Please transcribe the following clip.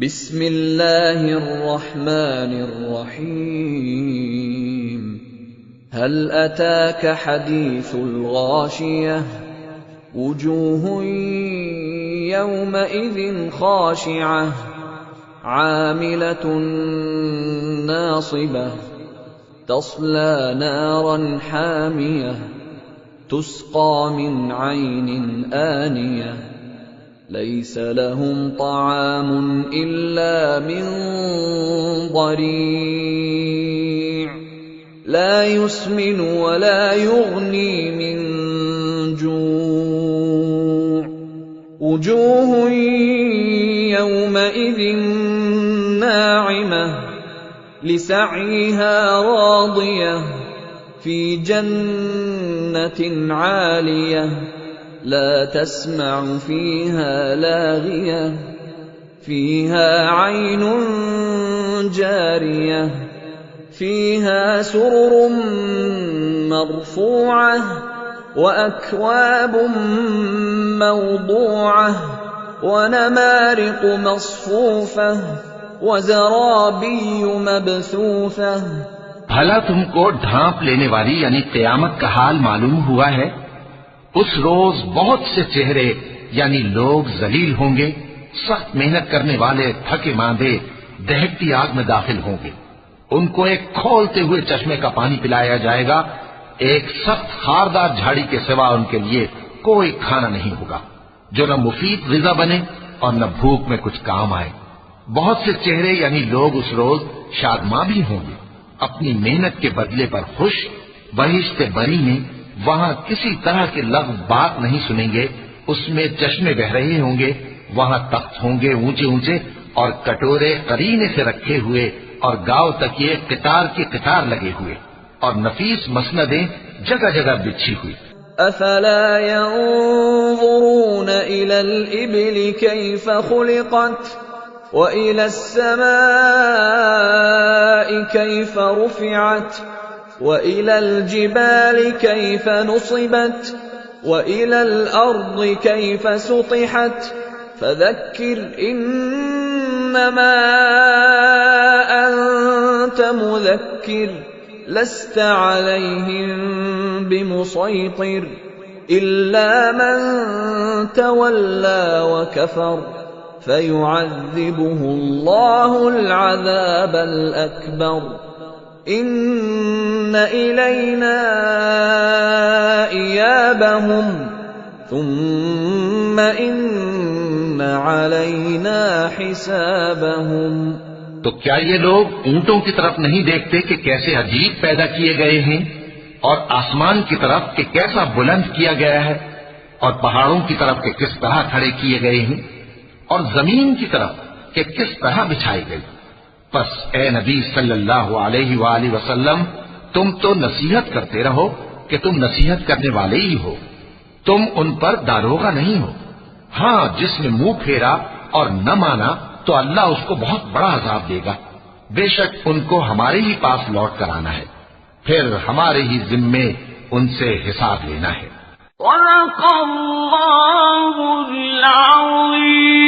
بسم اللہ الرحمن الرحیم هل اتاک حدیث الغاشیہ وجوہ یومئذ خاشعہ عاملۃ ناصبہ تصلی نارا حامیہ تسقى من عين آنية ليس لهم طعام إلا من ضريع لا يسمن ولا يغني من جوع وجوه يومئذ ناعمة لسعيها راضية في جنة عالية لا تسمع فيها لاغية فيها عين جارية فيها سرر مرفوعة وأكواب موضوعة ونمارق مصفوفة وزرابي مبثوثة۔ بھلا تم کو ڈھانپ لینے والی یعنی قیامت کا حال معلوم ہوا ہے؟ اس روز بہت سے چہرے یعنی لوگ ذلیل ہوں گے، سخت محنت کرنے والے تھکے ماندے دہکتی آگ میں داخل ہوں گے۔ ان کو ایک کھولتے ہوئے چشمے کا پانی پلایا جائے گا، ایک سخت خاردار جھاڑی کے سوا ان کے لیے کوئی کھانا نہیں ہوگا جو نہ مفید غذا بنے اور نہ بھوک میں کچھ کام آئے۔ بہت سے چہرے یعنی لوگ اس روز شادماں بھی ہوں گے، اپنی محنت کے بدلے پر خوش۔ بہشت بری میں وہاں کسی طرح کے لغو بات نہیں سنیں گے، اس میں چشمے بہ رہے ہوں گے، وہاں تخت ہوں گے اونچے اونچے اور کٹورے قرینے سے رکھے ہوئے اور گاؤں تک یہ قطار کی قطار لگے ہوئے اور نفیس مسندیں جگہ جگہ بچھی ہوئی۔ افلا ينظرون الى الابل كيف خلقت وإلى السماء كيف رفعت وإلى الجبال كيف نصبت وإلى الأرض كيف سطحت فذكر إنما أنت مذكر لست عليهم بمسيطر إلا من تولى وكفر فيعذبه الله العذاب الأكبر إن إلينا إيابهم ثم إن علينا حسابهم۔ تو کیا یہ لوگ اونٹوں کی طرف نہیں دیکھتے کہ کیسے عجیب پیدا کیے گئے ہیں، اور آسمان کی طرف کہ کیسا بلند کیا گیا ہے، اور پہاڑوں کی طرف کہ کس طرح کھڑے کیے گئے ہیں، اور زمین کی طرف کہ کس طرح بچھائی گئی۔ پس اے نبی صلی اللہ علیہ وآلہ وسلم، تم تو نصیحت کرتے رہو کہ تم نصیحت کرنے والے ہی ہو، تم ان پر داروغہ نہیں ہو۔ ہاں جس نے منہ پھیرا اور نہ مانا تو اللہ اس کو بہت بڑا عذاب دے گا۔ بے شک ان کو ہمارے ہی پاس لوٹ کر آنا ہے، پھر ہمارے ہی ذمے ان سے حساب لینا ہے۔ صدق اللہ العظیم۔